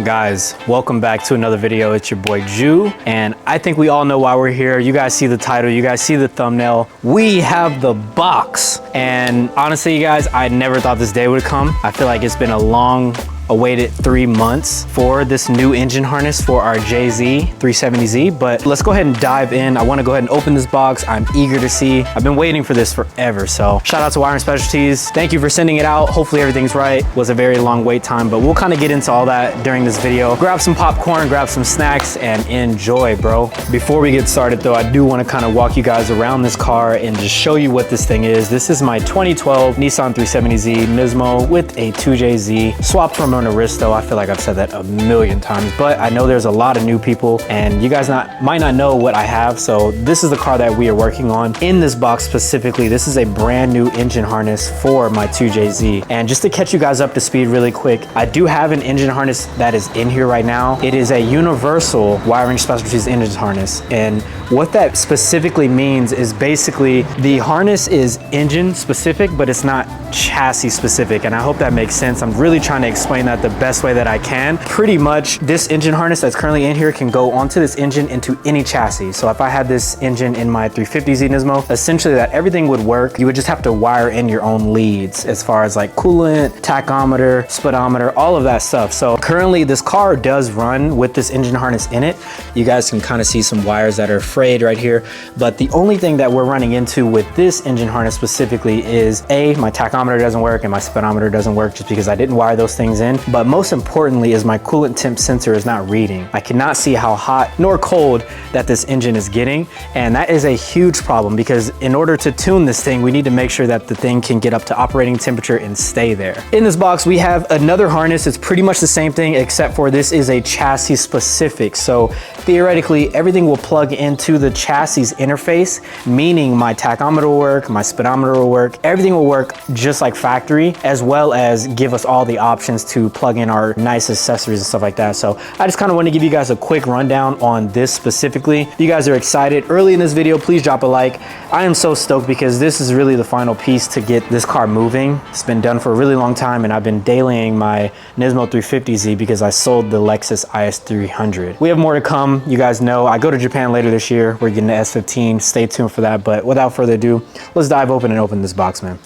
Guys, welcome back to another video. It's your boy Ju, and I think we all know why we're here. You guys see the title, you guys see the thumbnail. We have the box, and honestly, you guys, I never thought this day would come. I feel like it's been a long awaited 3 months for this new engine harness for our JZ 370Z, but let's go ahead and dive in. I want to go ahead and open this box. I'm eager to see. I've been waiting for this forever, so shout out to Wiring Specialties. Thank you for sending it out. Hopefully everything's right. It was a very long wait time, but we'll kind of get into all that during this video. Grab some popcorn, grab some snacks, and enjoy, bro. Before we get started though, I do want to kind of walk you guys around this car and just show you what this thing is. This is my 2012 Nissan 370Z Nismo with a 2JZ, swapped from Aristo. I feel like I've said that a million times, but I know there's a lot of new people and you guys might not know what I have. So this is the car that we are working on. In this box specifically, this is a brand new engine harness for my 2JZ. And just to catch you guys up to speed really quick, I do have an engine harness that is in here right now. It is a universal Wiring Specialties engine harness. And what that specifically means is basically the harness is engine specific, but it's not chassis specific. And I hope that makes sense. I'm really trying to explain that the best way that I can. Pretty much this engine harness that's currently in here can go onto this engine into any chassis. So if I had this engine in my 350Z Nismo, essentially that everything would work. You would just have to wire in your own leads as far as like coolant, tachometer, speedometer, all of that stuff. So currently this car does run with this engine harness in it. You guys can kind of see some wires that are frayed right here. But the only thing that we're running into with this engine harness specifically is my tachometer doesn't work and my speedometer doesn't work just because I didn't wire those things in. But most importantly is my coolant temp sensor is not reading. I cannot see how hot nor cold that this engine is getting. And that is a huge problem because in order to tune this thing, we need to make sure that the thing can get up to operating temperature and stay there. In this box, we have another harness. It's pretty much the same thing, except for this is a chassis specific. So theoretically, everything will plug into the chassis interface, meaning my tachometer will work, my speedometer will work, everything will work just like factory, as well as give us all the options to plug in our nice accessories and stuff like that. So I just kind of want to give you guys a quick rundown on this specifically. If you guys are excited early in this video, please drop a like. I am so stoked because this is really the final piece to get this car moving. It's been done for a really long time and I've been dailying my Nismo 350Z because I sold the Lexus IS300. We have more to come. You guys know I go to Japan later this year. We're getting the S15. Stay tuned for that. But without further ado, let's dive open this box, man.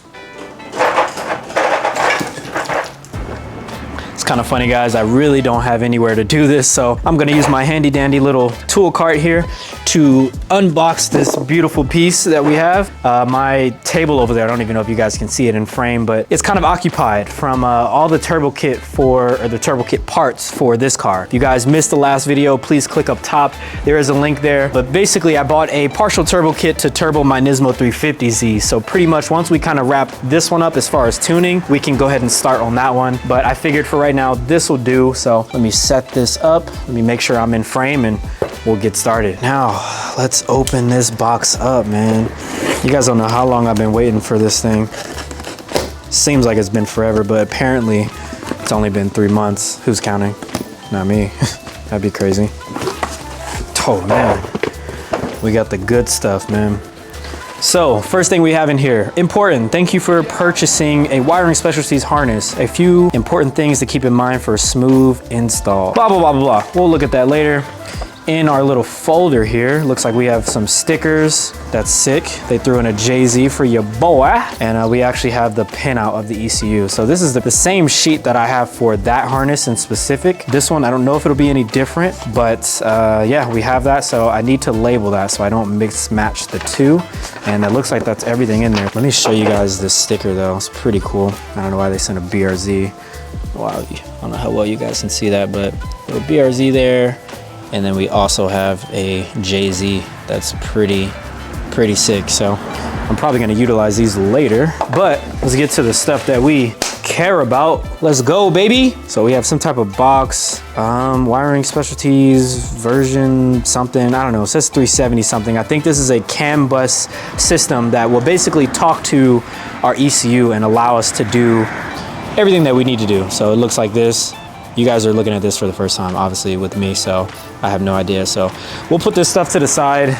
Kind of funny, guys, I really don't have anywhere to do this, so I'm gonna use my handy dandy little tool cart here to unbox this beautiful piece that we have. My table over there, I don't even know if you guys can see it in frame, but it's kind of occupied from all the turbo kit parts for this car. If you guys missed the last video, please click up top. There is a link there, but basically I bought a partial turbo kit to turbo my Nismo 350Z. So pretty much once we kind of wrap this one up as far as tuning, we can go ahead and start on that one. But I figured for right now, this will do. So let me set this up. Let me make sure I'm in frame and we'll get started. Now, let's open this box up, man. You guys don't know how long I've been waiting for this thing. Seems like it's been forever, but apparently it's only been 3 months. Who's counting? Not me. That'd be crazy. Oh man, we got the good stuff, man. So first thing we have in here, important, thank you for purchasing a Wiring Specialties harness. A few important things to keep in mind for a smooth install. Blah, blah, blah, blah, blah. We'll look at that later. In our little folder here, looks like we have some stickers. That's sick. They threw in a JZ for your boy. And we actually have the pinout of the ECU. So this is the same sheet that I have for that harness in specific. This one, I don't know if it'll be any different, but yeah, we have that. So I need to label that so I don't mix match the two. And it looks like that's everything in there. Let me show you guys this sticker though. It's pretty cool. I don't know why they sent a BRZ. Wow, I don't know how well you guys can see that, but a little BRZ there. And then we also have a JZ that's pretty sick. So I'm probably gonna utilize these later, but let's get to the stuff that we care about. Let's go, baby. So we have some type of box, Wiring Specialties version something, I don't know, it says 370 something. I think this is a CAN bus system that will basically talk to our ECU and allow us to do everything that we need to do. So it looks like this. You guys are looking at this for the first time, obviously with me, so I have no idea. So we'll put this stuff to the side.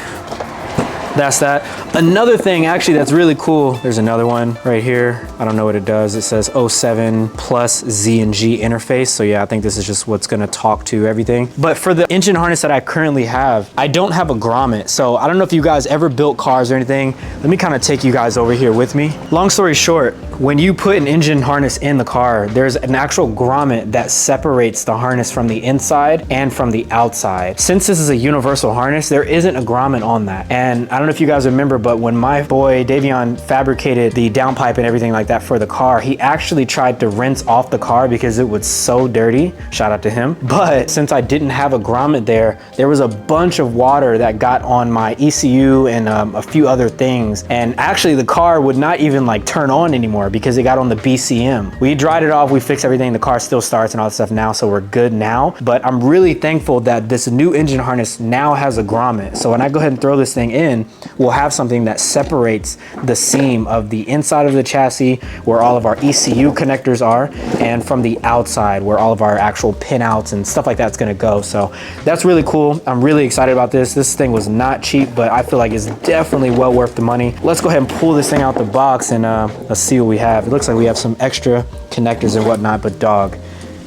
that's that. Another thing actually that's really cool, there's another one right here. I don't know what it does. It says 07 plus Z and G interface. So yeah, I think this is just what's gonna talk to everything. But for the engine harness that I currently have, I don't have a grommet. So I don't know if you guys ever built cars or anything. Let me kind of take you guys over here with me. Long story short, when you put an engine harness in the car, there's an actual grommet that separates the harness from the inside and from the outside. Since this is a universal harness, there isn't a grommet on that. And I don't know if you guys remember, but when my boy Davion fabricated the downpipe and everything like that for the car, he actually tried to rinse off the car because it was so dirty. Shout out to him. But since I didn't have a grommet there was a bunch of water that got on my ECU and a few other things. And actually the car would not even like turn on anymore because it got on the BCM. We dried it off, we fixed everything, the car still starts and all that stuff now, so we're good now. But I'm really thankful that this new engine harness now has a grommet. So when I go ahead and throw this thing in, we'll have something that separates the seam of the inside of the chassis where all of our ECU connectors are, and from the outside where all of our actual pinouts and stuff like that's gonna go. So that's really cool. I'm really excited about this. This thing was not cheap, but I feel like it's definitely well worth the money. Let's go ahead and pull this thing out the box and let's see what we have. It looks like we have some extra connectors and whatnot, but dog,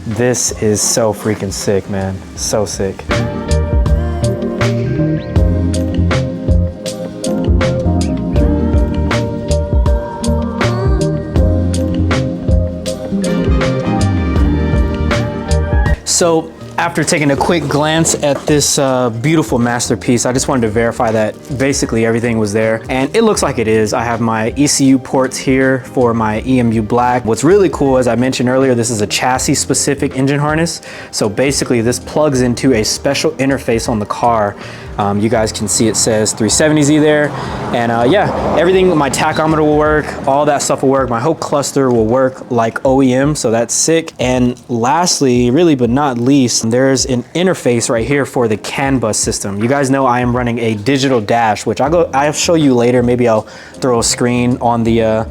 this is so freaking sick, man. So sick. So after taking a quick glance at this beautiful masterpiece, I just wanted to verify that basically everything was there, and it looks like it is. I have my ECU ports here for my EMU black. What's really cool, as I mentioned earlier, this is a chassis specific engine harness. So basically this plugs into a special interface on the car. You guys can see it says 370Z there, and yeah, everything, my tachometer will work, all that stuff will work, my whole cluster will work like OEM, so that's sick. And lastly, really but not least, there's an interface right here for the CAN bus system. You guys know I am running a digital dash, which I'll show you later. Maybe I'll throw a screen on the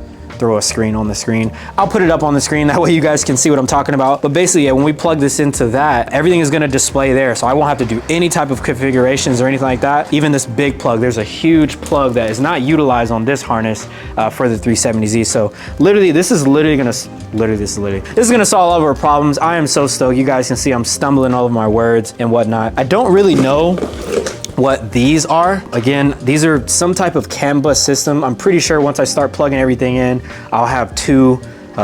screen. I'll put it up on the screen, that way you guys can see what I'm talking about. But basically, yeah, when we plug this into that, everything is gonna display there, so I won't have to do any type of configurations or anything like that. Even this big plug, there's a huge plug that is not utilized on this harness for the 370Z. So literally, this is gonna solve all of our problems. I am so stoked. You guys can see I'm stumbling all over my words and whatnot. I don't really know what these are. Again, these are some type of CAN bus system. I'm pretty sure once I start plugging everything in, I'll have two,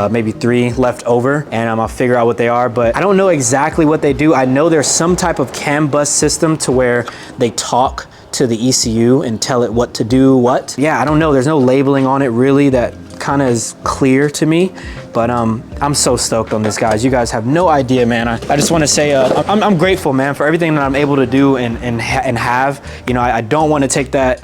maybe three left over, and I'll figure out what they are, but I don't know exactly what they do. I know there's some type of CAN bus system to where they talk to the ECU and tell it what to do, what. Yeah, I don't know. There's no labeling on it really that kind of is clear to me, but I'm so stoked on this, guys. You guys have no idea, man. I just want to say I'm grateful, man, for everything that I'm able to do and have. You know, I don't want to take that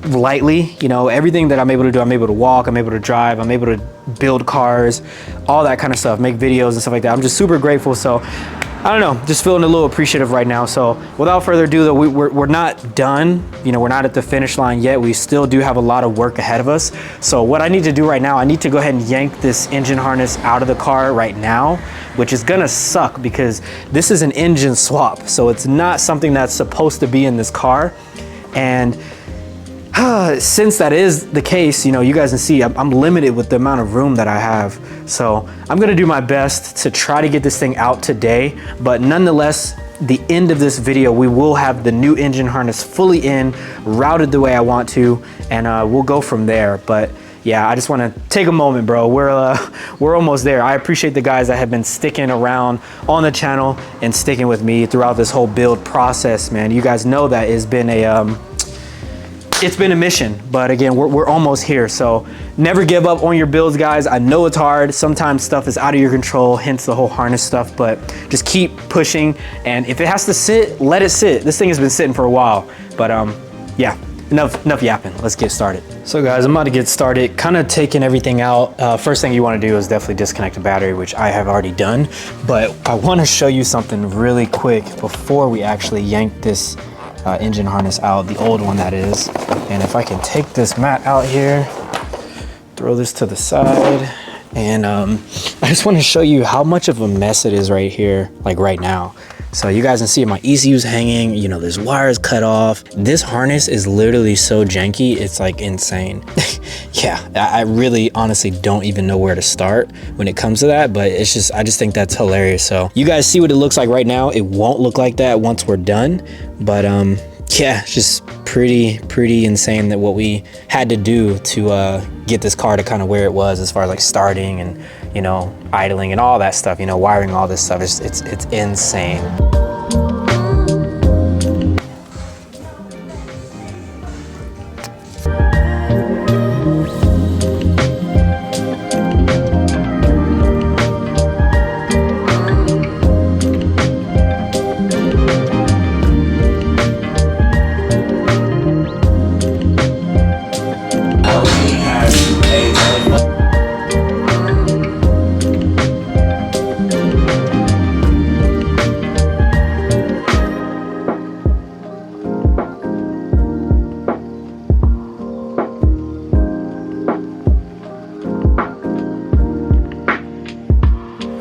lightly. You know, everything that I'm able to do, I'm able to walk, I'm able to drive, I'm able to build cars, all that kind of stuff, make videos and stuff like that. I'm just super grateful. So I don't know, just feeling a little appreciative right now. So without further ado, though, we're not done. You know, we're not at the finish line yet. We still do have a lot of work ahead of us. So what I need to do right now, I need to go ahead and yank this engine harness out of the car right now, which is gonna suck because this is an engine swap. So it's not something that's supposed to be in this car. And since that is the case, you know, you guys can see I'm limited with the amount of room that I have. So I'm gonna do my best to try to get this thing out today, but nonetheless, the end of this video, we will have the new engine harness fully in, routed the way I want to, and we'll go from there. But yeah, I just want to take a moment, bro. We're almost there. I appreciate the guys that have been sticking around on the channel and sticking with me throughout this whole build process, man. You guys know that it's been a mission, but again, we're almost here. So never give up on your builds, guys. I know it's hard. Sometimes stuff is out of your control, hence the whole harness stuff, but just keep pushing. And if it has to sit, let it sit. This thing has been sitting for a while, but yeah, enough yapping. Let's get started. So guys, I'm about to get started, kind of taking everything out. First thing you want to do is definitely disconnect the battery, which I have already done, but I want to show you something really quick before we actually yank this engine harness out, the old one that is. And if I can take this mat out here, throw this to the side, and I just want to show you how much of a mess it is right here, like right now. So you guys can see my ECU's hanging, you know, there's wires cut off. This harness is literally so janky, it's like insane. Yeah, I really honestly don't even know where to start when it comes to that, but it's just, I just think that's hilarious. So you guys see what it looks like right now. It won't look like that once we're done, but yeah, it's just pretty insane that what we had to do to get this car to kind of where it was as far as like starting and, you know, idling and all that stuff, you know, wiring all this stuff. It's insane.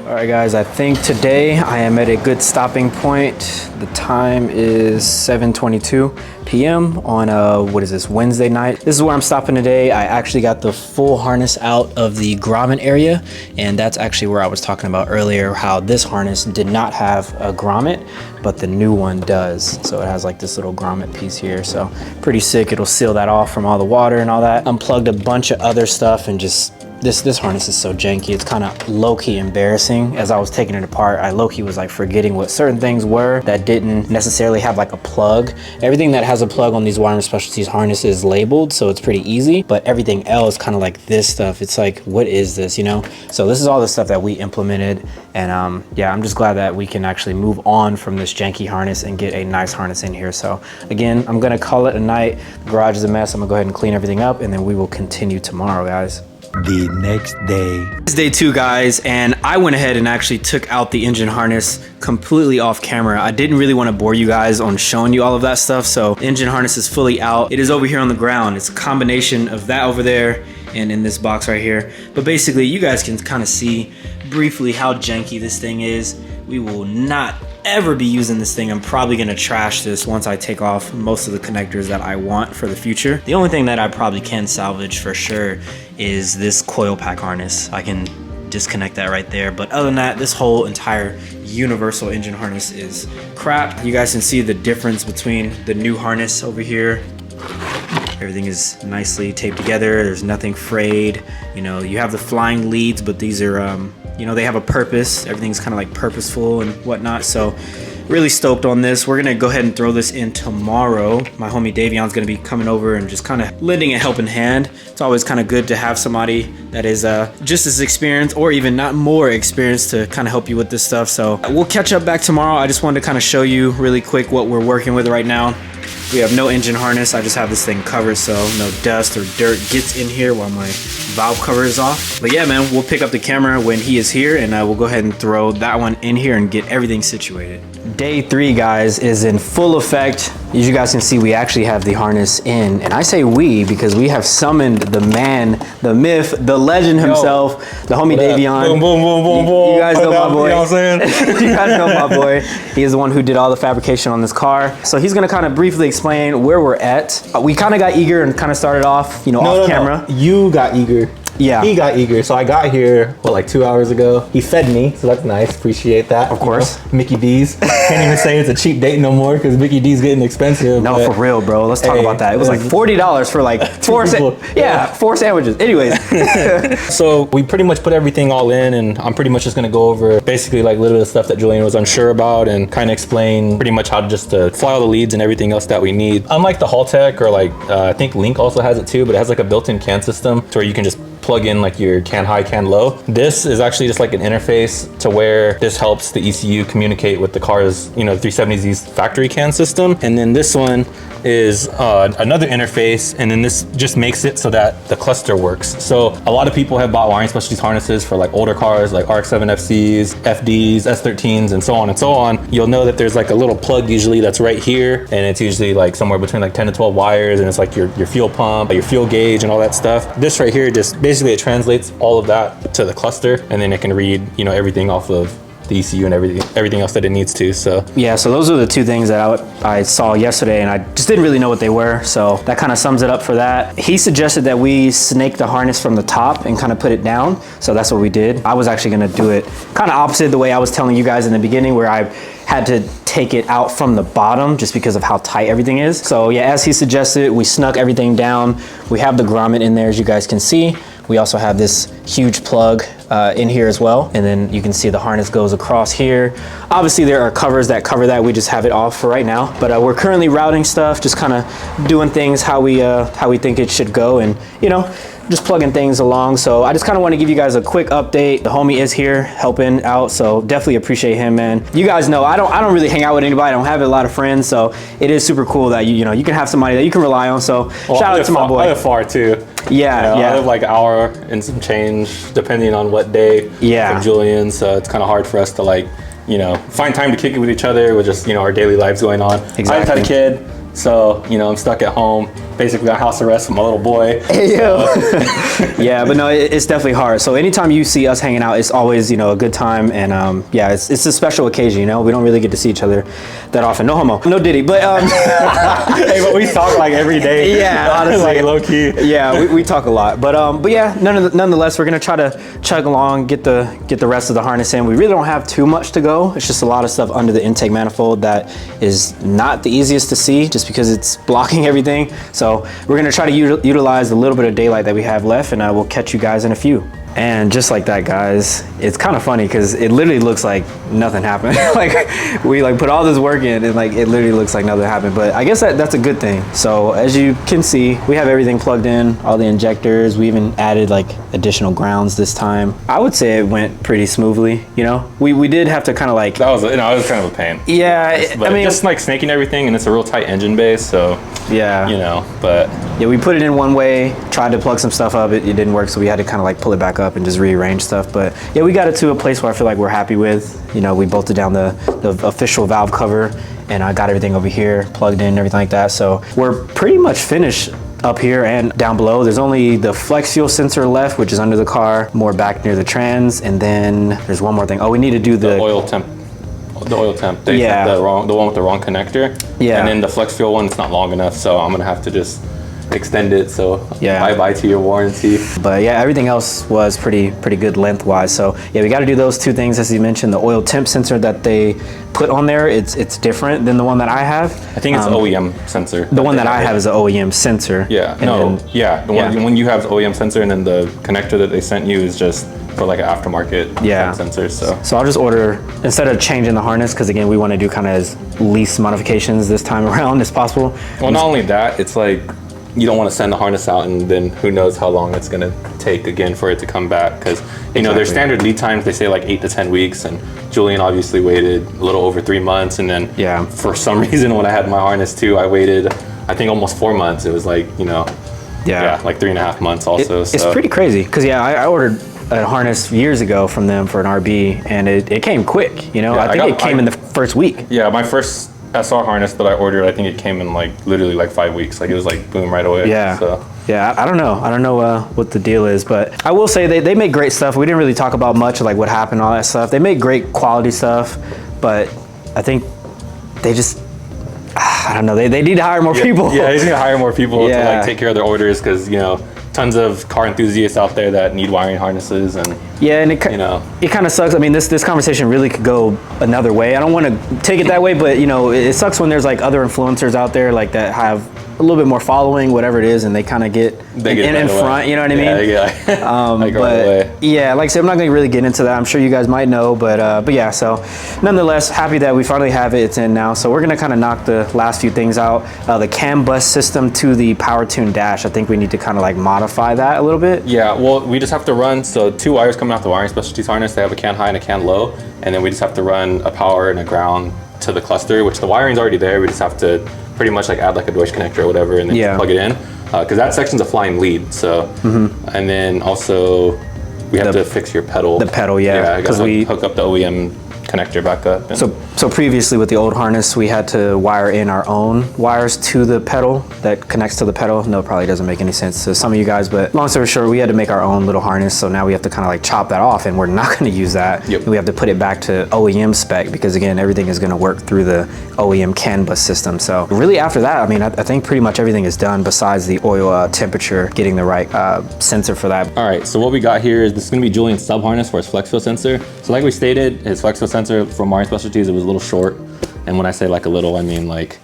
All right guys, I think today I am at a good stopping point. The time is 7:22 p.m. on what is this, Wednesday night. This is where I'm stopping today. I actually got the full harness out of the grommet area, and that's actually where I was talking about earlier, how this harness did not have a grommet, but the new one does. So it has like this little grommet piece here, so pretty sick. It'll seal that off from all the water and all that. Unplugged a bunch of other stuff and just this harness is so janky. It's kind of low-key embarrassing. As I was taking it apart, I low-key was like forgetting what certain things were that didn't necessarily have like a plug. Everything that has a plug on these Wireman Specialties harnesses is labeled, so it's pretty easy, but everything else, kind of like this stuff, it's like, what is this, you know? So this is all the stuff that we implemented, and yeah, I'm just glad that we can actually move on from this janky harness and get a nice harness in here. So again, I'm gonna call it a night. The garage is a mess. I'm gonna go ahead and clean everything up, and then we will continue tomorrow, guys. The next day. It's day 2, guys, and I went ahead and actually took out the engine harness completely off camera. I didn't really want to bore you guys on showing you all of that stuff, so the engine harness is fully out. It is over here on the ground. It's a combination of that over there and in this box right here. But basically, you guys can kind of see briefly how janky this thing is. We will not ever be using this thing. I'm probably gonna trash this once I take off most of the connectors that I want for the future. The only thing that I probably can salvage for sure is this coil pack harness. I can disconnect that right there, but other than that, this whole entire universal engine harness is crap. You guys can see the difference between the new harness over here. Everything is nicely taped together. There's nothing frayed. You know, you have the flying leads, but these are you know, they have a purpose. Everything's kind of like purposeful and whatnot. So really stoked on this. We're gonna go ahead and throw this in tomorrow. My homie Davion's gonna be coming over and just kind of lending a helping hand. It's always kind of good to have somebody that is just as experienced or even not more experienced to kind of help you with this stuff. So we'll catch up back tomorrow. I just wanted to kind of show you really quick what we're working with right now. We have no engine harness. I just have this thing covered so no dust or dirt gets in here while my valve cover is off. But yeah, man, we'll pick up the camera when he is here, and we'll go ahead and throw that one in here and get everything situated. Day 3, guys, is in full effect. As you guys can see, we actually have the harness in, and I say we because we have summoned the man, the myth, the legend himself, the homie Davion. Boom, boom, boom, boom, boom. You guys know my boy. You know what I'm saying? You guys know my boy. He is the one who did all the fabrication on this car. So he's gonna kind of briefly explain where we're at. We kind of got eager and kind of started off, you know, off camera. No. You got eager. Yeah. He got eager. So I got here, what, like 2 hours ago. He fed me, so that's nice. Appreciate that. Of course. You know, Mickey D's. Can't even say it's a cheap date no more because Mickey D's getting expensive. No, for real, bro. Let's talk about that. It was like $40 for like four sandwiches. Anyways. So we pretty much put everything all in, and I'm pretty much just gonna go over basically like literally the stuff that Julian was unsure about and kind of explain pretty much how to just fly all the leads and everything else that we need. Unlike the Haltech or like, I think Link also has it too, but it has like a built-in CAN system to where you can just plug in like your CAN high, CAN low. This is actually just like an interface to where this helps the ECU communicate with the car's, you know, 370Z's factory CAN system. And then this one is another interface, and then this just makes it so that the cluster works. So a lot of people have bought Wireman Specialties harnesses for like older cars like RX-7 FCs, FDs, S13s, and so on and so on. You'll know that there's like a little plug usually that's right here, and it's usually like somewhere between like 10 to 12 wires, and it's like your fuel pump, your fuel gauge, and all that stuff. This right here just basically it translates all of that to the cluster, and then it can read, you know, everything off of the ECU and everything else that it needs to. So yeah, so those are the two things that I saw yesterday, and I just didn't really know what they were. So that kind of sums it up for that. He suggested that we snake the harness from the top and kind of put it down. So that's what we did. I was actually gonna do it kind of opposite the way I was telling you guys in the beginning, where I had to take it out from the bottom just because of how tight everything is. So yeah, as he suggested, we snuck everything down. We have the grommet in there, as you guys can see. We also have this huge plug in here as well. And then you can see the harness goes across here. Obviously there are covers that cover that. We just have it off for right now. But we're currently routing stuff, just kind of doing things how we think it should go, and you know, just plugging things along. So I just kind of want to give you guys a quick update. The homie is here helping out, so definitely appreciate him, man. You guys know I don't really hang out with anybody. I don't have a lot of friends, so it is super cool that you know you can have somebody that you can rely on. So shout out to my boy. I live far too. Yeah, I live like an hour and some change, depending on what day. From Julian, so it's kind of hard for us to like, you know, find time to kick it with each other with just, you know, our daily lives going on. Exactly. I just had a kid, so you know I'm stuck at home, basically on house arrest with my little boy. Hey, yo. Yeah, but no, it's definitely hard. So anytime you see us hanging out, it's always, you know, a good time, and yeah, it's a special occasion. You know, we don't really get to see each other that often. No homo, no diddy, but hey, but we talk like every day. Yeah, honestly, like low key. Yeah, we talk a lot, but yeah, nonetheless, we're gonna try to chug along, get the rest of the harness in. We really don't have too much to go. It's just a lot of stuff under the intake manifold that is not the easiest to see, just because it's blocking everything. So we're gonna try to utilize the little bit of daylight that we have left, and we'll catch you guys in a few. And just like that, guys, it's kind of funny because it literally looks like nothing happened. Like we like put all this work in, and like it literally looks like nothing happened. But I guess that's a good thing. So as you can see, we have everything plugged in, all the injectors. We even added like additional grounds this time. I would say it went pretty smoothly. You know, we did have to kind of like, that was, you know, it was kind of a pain. Yeah, but I mean, just like snaking everything, and it's a real tight engine base, so yeah, you know. But yeah, we put it in one way, tried to plug some stuff up, it didn't work, so we had to kind of like pull it back up and just rearrange stuff. But yeah, we got it to a place where I feel like we're happy with. You know, we bolted down the official valve cover, and I got everything over here plugged in and everything like that. So we're pretty much finished up here and down below. There's only the flex fuel sensor left, which is under the car, more back near the trans, and then there's one more thing. Oh, we need to do the oil temp. The oil temp. They sent the one with the wrong connector. Yeah. And then the flex fuel one, it's not long enough, so I'm gonna have to just extend it. So yeah, bye to your warranty. But yeah, everything else was pretty good lengthwise. So yeah, we got to do those two things, as you mentioned. The oil temp sensor that they put on there, it's different than the one that I have. I think it's OEM sensor. The one that I have is an OEM sensor. Yeah. The one you have is OEM sensor, and then the connector that they sent you is just for like an aftermarket sensor. So I'll just order, instead of changing the harness, because again, we want to do kind of as least modifications this time around as possible. Well, not only that, it's like you don't want to send the harness out and then who knows how long it's going to take again for it to come back, because you know their standard lead times, they say like 8 to 10 weeks, and Julian obviously waited a little over 3 months, and then for some reason when I had my harness too, I waited I think almost 4 months. It was like, you know, like 3.5 months also. It's pretty crazy, because I ordered a harness years ago from them for an RB, and it came quick, you know. I think it came in the first week. Yeah, my first SR harness that I ordered, I think it came in like literally like 5 weeks. Like it was like boom right away. Yeah. So yeah, I don't know what the deal is, but I will say they make great stuff. We didn't really talk about much of like what happened, all that stuff. They make great quality stuff, but I think they just, I don't know, they need to hire more people. Yeah, they need to hire more people to like take care of their orders, because you know, tons of car enthusiasts out there that need wiring harnesses, and and it kind of sucks. I mean, this conversation really could go another way. I don't want to take it that way, but you know, it sucks when there's like other influencers out there like that have a little bit more following, whatever it is, and they kind of get in front, you know what I mean? Yeah, they get like but yeah, like I said, I'm not going to really get into that. I'm sure you guys might know, but yeah, so nonetheless, happy that we finally have it. It's in now. So we're going to kind of knock the last few things out. The CAN bus system to the power tune dash, I think we need to kind of like modify that a little bit. Yeah, well, we just have to run, so 2 wires coming off the wiring specialties harness. They have a CAN high and a CAN low, and then we just have to run a power and a ground to the cluster, which the wiring's already there. We just have to pretty much like add like a Deutsch connector or whatever, and then plug it in, because that section's a flying lead. So and then also we have to fix your pedal. The pedal, because we hook up the OEM connector back up. And So previously with the old harness, we had to wire in our own wires to the pedal that connects to the pedal. No, it probably doesn't make any sense to some of you guys, but long story short, we had to make our own little harness. So now we have to kind of like chop that off, and we're not going to use that. Yep. We have to put it back to OEM spec, because again, everything is going to work through the OEM CAN bus system. So really after that, I mean, I think pretty much everything is done besides the oil temperature, getting the right sensor for that. all right, so what we got here is this is going to be Julian's sub harness for his flex fuel sensor. So like we stated, his flex fuel sensor from Marine Specialties, it was a little short. And when I say like a little, I mean like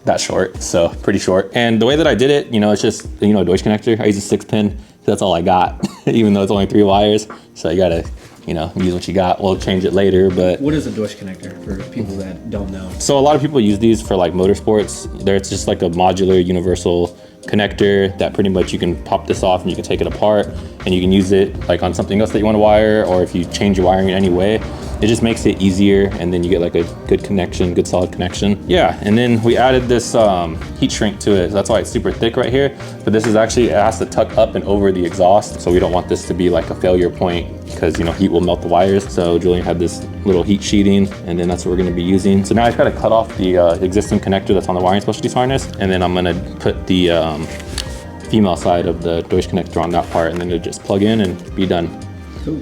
that short, so pretty short. And the way that I did it, you know, it's just, you know, a Deutsch connector. I use a 6-pin, that's all I got, even though it's only 3 wires. So you gotta, you know, use what you got. We'll change it later, but. What is a Deutsch connector for people that don't know? So a lot of people use these for like motorsports. It's just like a modular universal connector that pretty much you can pop this off and you can take it apart and you can use it like on something else that you want to wire, or if you change your wiring in any way, it just makes it easier, and then you get like a good connection, good solid connection. Yeah, and then we added this heat shrink to it. So that's why it's super thick right here, but this is actually, it has to tuck up and over the exhaust. So we don't want this to be like a failure point, because you know, heat will melt the wires. So Julian had this little heat sheeting, and then that's what we're gonna be using. So now I've got to cut off the existing connector that's on the wiring specialties harness, and then I'm gonna put the female side of the Deutsch connector on that part, and then it'll just plug in and be done. Cool.